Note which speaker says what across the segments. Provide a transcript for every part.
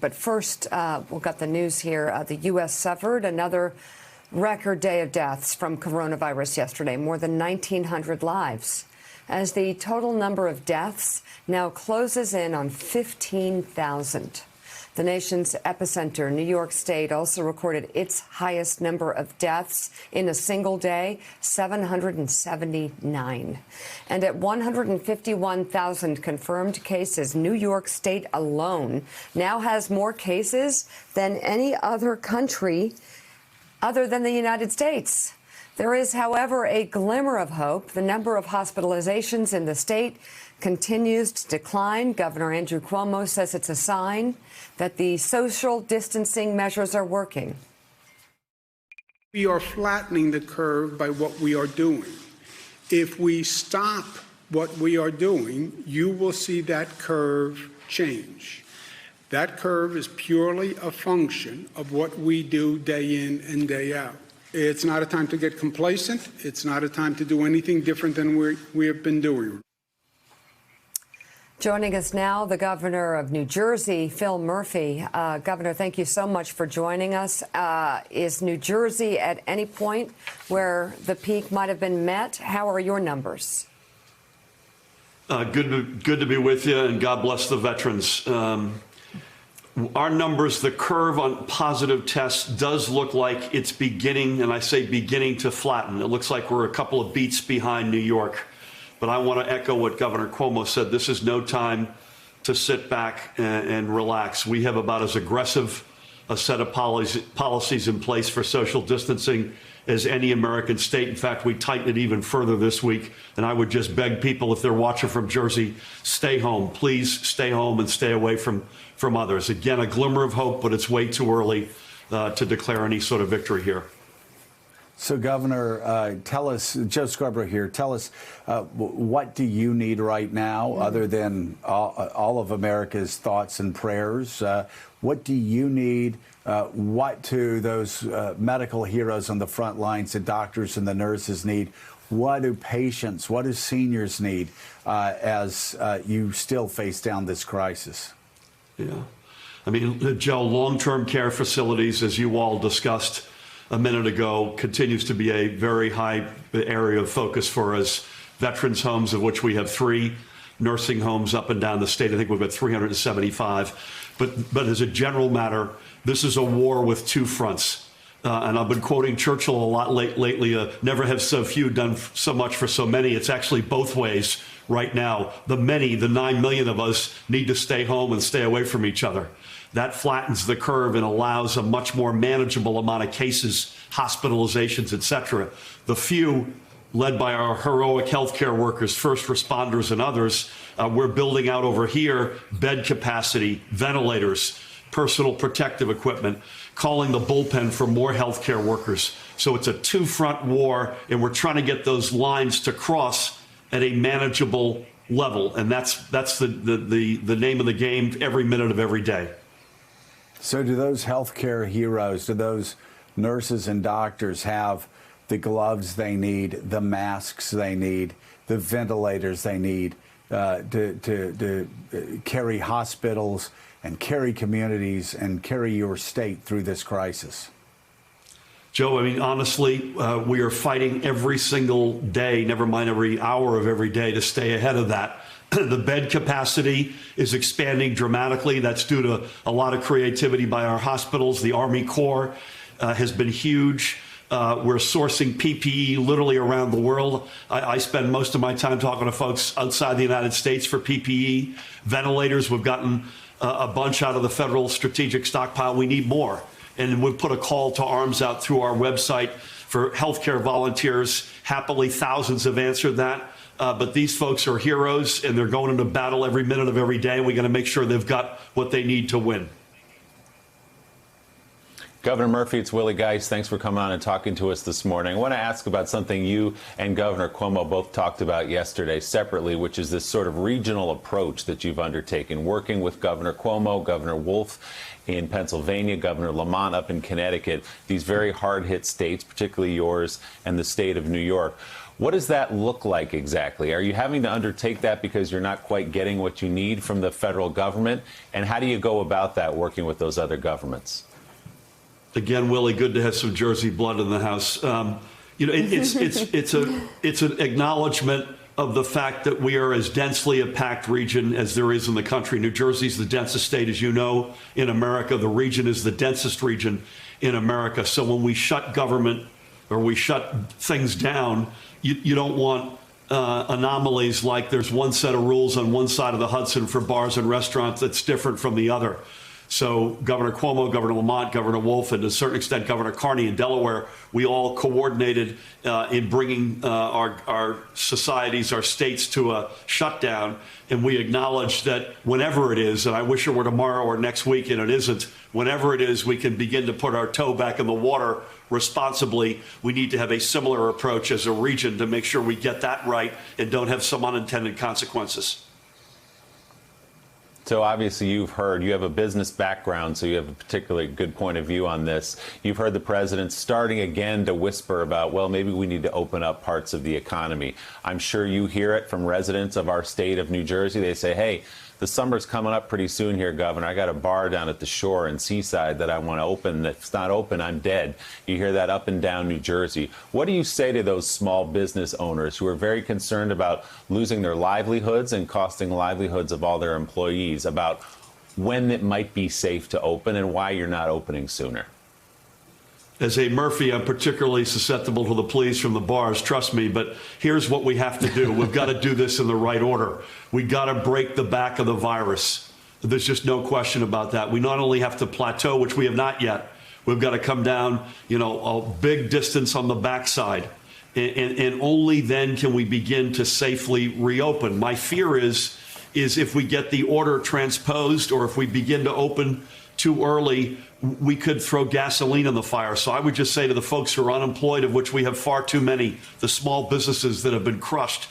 Speaker 1: But first, we've got the news here. The U.S. suffered another record day of deaths from coronavirus yesterday, more than 1,900 lives, as the total number of deaths now closes in on 15,000. The nation's epicenter, New York State, also recorded its highest number of deaths in a single day, 779. And at 151,000 confirmed cases, New York State alone now has more cases than any other country other than the United States. There is, however, a glimmer of hope. The number of hospitalizations in the state continues to decline. Governor Andrew Cuomo says it's a sign that the social distancing measures are working.
Speaker 2: We are flattening the curve by what we are doing. If we stop what we are doing, you will see that curve change. That curve is purely a function of what we do day in and day out. It's not a time to get complacent. It's not a time to do anything different than we have been doing.
Speaker 1: Joining us now, the governor of New Jersey, Phil Murphy. Governor, thank you so much for joining us. Is New Jersey at any point where the peak might have been met? How are your numbers?
Speaker 3: Good to be with you, and God bless the veterans. Our numbers, the curve on positive tests does look like it's beginning, and I say beginning, to flatten. It looks like we're a couple of beats behind New York. But I want to echo what Governor Cuomo said. This is no time to sit back and relax. We have about as aggressive a set of policies in place for social distancing as any American state. In fact, we tightened it even further this week. And I would just beg people, if they're watching from Jersey, stay home. Please stay home and stay away from others. Again, a glimmer of hope, but it's way too early to declare any sort of victory here.
Speaker 4: So, Governor, tell us, Joe Scarborough here, tell us, what do you need right now, other than all of America's thoughts and prayers? What do you need? What do those medical heroes on the front lines, the doctors and the nurses need? What do patients, what do seniors need as you still face down this crisis?
Speaker 3: Yeah. I mean, Joe, long-term care facilities, as you all discussed a minute ago, continues to be a very high area of focus for us. Veterans homes, of which we have 3, nursing homes up and down the state. I think we've got 375. But as a general matter, this is a war with 2 fronts. And I've been quoting Churchill a lot lately. Never have so few done so much for so many. It's actually both ways right now. The many, the 9 million of us, need to stay home and stay away from each other. That flattens the curve and allows a much more manageable amount of cases, hospitalizations, et cetera. The few, led by our heroic healthcare workers, first responders, and others, we're building out over here bed capacity, ventilators, personal protective equipment, calling the bullpen for more healthcare workers. So it's a 2-front war, and we're trying to get those lines to cross at a manageable level. And that's the name of the game every minute of every day.
Speaker 4: So do those healthcare heroes, do those nurses and doctors have the gloves they need, the masks they need, the ventilators they need to carry hospitals and carry communities and carry your state through this crisis?
Speaker 3: Joe, I mean, honestly, we are fighting every single day, never mind every hour of every day, to stay ahead of that. The bed capacity is expanding dramatically. That's due to a lot of creativity by our hospitals. The Army Corps has been huge. We're sourcing PPE literally around the world. I spend most of my time talking to folks outside the United States for PPE. Ventilators, we've gotten a bunch out of the federal strategic stockpile. We need more. And we've put a call to arms out through our website for healthcare volunteers. Happily, thousands have answered that. But these folks are heroes, and they're going into battle every minute of every day. We got to make sure they've got what they need to win.
Speaker 5: Governor Murphy, it's Willie Geist. Thanks for coming on and talking to us this morning. I want to ask about something you and Governor Cuomo both talked about yesterday separately, which is this sort of regional approach that you've undertaken, working with Governor Cuomo, Governor Wolf in Pennsylvania, Governor Lamont up in Connecticut, these very hard-hit states, particularly yours and the state of New York. What does that look like exactly? Are you having to undertake that because you're not quite getting what you need from the federal government? And how do you go about that working with those other governments?
Speaker 3: Again, Willie, good to have some Jersey blood in the house. It's an acknowledgement of the fact that we are as densely a packed region as there is in the country. New Jersey is the densest state, as you know, in America. The region is the densest region in America. So when we shut government or we shut things down, you don't want anomalies like there's one set of rules on one side of the Hudson for bars and restaurants that's different from the other. So Governor Cuomo, Governor Lamont, Governor Wolf, and to a certain extent Governor Carney in Delaware, we all coordinated in bringing our societies, our states to a shutdown. And we acknowledge that whenever it is, and I wish it were tomorrow or next week, and it isn't, whenever it is, we can begin to put our toe back in the water responsibly. We need to have a similar approach as a region to make sure we get that right and don't have some unintended consequences.
Speaker 5: So obviously you have a business background, so you have a particularly good point of view on this. You've heard the president starting again to whisper about, well, maybe we need to open up parts of the economy. I'm sure you hear it from residents of our state of New Jersey. They say, hey, the summer's coming up pretty soon here, Governor. I got a bar down at the shore in Seaside that I want to open. If it's not open, I'm dead. You hear that up and down New Jersey. What do you say to those small business owners who are very concerned about losing their livelihoods and costing livelihoods of all their employees, about when it might be safe to open and why you're not opening sooner?
Speaker 3: As a Murphy, I'm particularly susceptible to the pleas from the bars, trust me, but here's what we have to do. We've got to do this in the right order. We got to break the back of the virus. There's just no question about that. We not only have to plateau, which we have not yet, we've got to come down, a big distance on the backside. And only then can we begin to safely reopen. My fear is if we get the order transposed or if we begin to open too early, we could throw gasoline on the fire. So I would just say to the folks who are unemployed, of which we have far too many, the small businesses that have been crushed,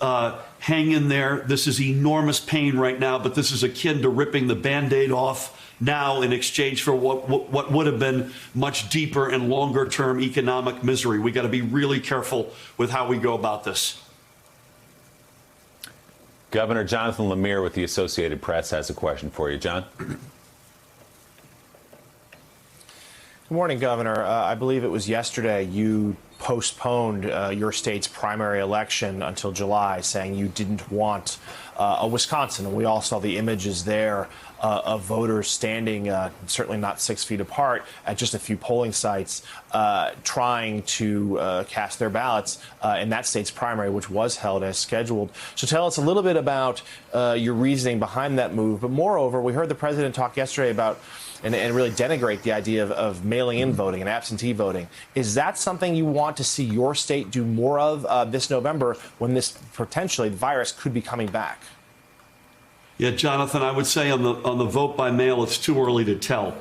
Speaker 3: hang in there. This is enormous pain right now, but this is akin to ripping the Band-Aid off now in exchange for what would have been much deeper and longer term economic misery. We got to be really careful with how we go about this.
Speaker 5: Governor Jonathan Lemire with the Associated Press has a question for you. John?
Speaker 6: Good morning, Governor. I believe it was yesterday you postponed your state's primary election until July, saying you didn't want a Wisconsin. And we all saw the images there of voters standing, certainly not 6 feet apart, at just a few polling sites, trying to cast their ballots in that state's primary, which was held as scheduled. So tell us a little bit about your reasoning behind that move. But moreover, we heard the president talk yesterday about and really denigrate the idea of mailing-in voting and absentee voting. Is that something you want to see your state do more of this November, when this potentially the virus could be coming back?
Speaker 3: Yeah, Jonathan, I would say on the vote by mail, it's too early to tell.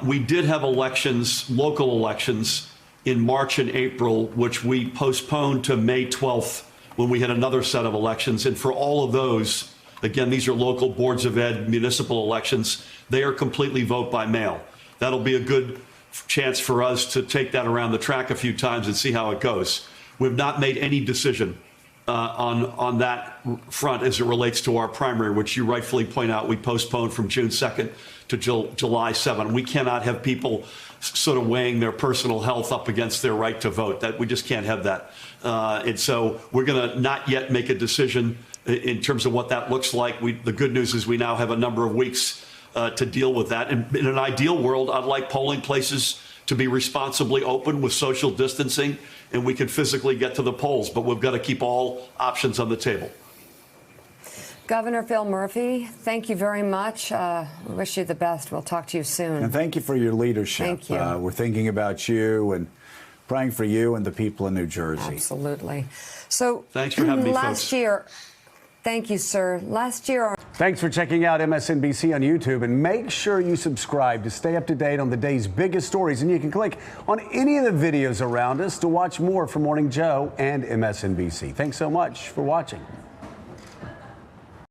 Speaker 3: We did have elections, local elections, in March and April, which we postponed to May 12th when we had another set of elections. And for all of those, again, these are local boards of ed, municipal elections, they are completely vote by mail. That'll be a good chance for us to take that around the track a few times and see how it goes. We've not made any decision on that front as it relates to our primary, which you rightfully point out we postponed from June 2nd to July 7th. We cannot have people sort of weighing their personal health up against their right to vote. That we just can't have that. And so we're going to not yet make a decision in terms of what that looks like. The good news is we now have a number of weeks to deal with that. And in an ideal world, I'd like polling places to be responsibly open with social distancing, and we can physically get to the polls. But we've got to keep all options on the table.
Speaker 1: Governor Phil Murphy, thank you very much. We wish you the best. We'll talk to you soon.
Speaker 4: And thank you for your leadership.
Speaker 1: Thank you.
Speaker 4: We're thinking about you and praying for you and the people in New Jersey.
Speaker 1: Absolutely. So
Speaker 3: thanks for having me,
Speaker 1: last
Speaker 3: folks.
Speaker 1: year, thank you, sir. Last year.
Speaker 4: Thanks for checking out MSNBC on YouTube, and make sure you subscribe to stay up to date on the day's biggest stories. And you can click on any of the videos around us to watch more from Morning Joe and MSNBC. Thanks so much for watching.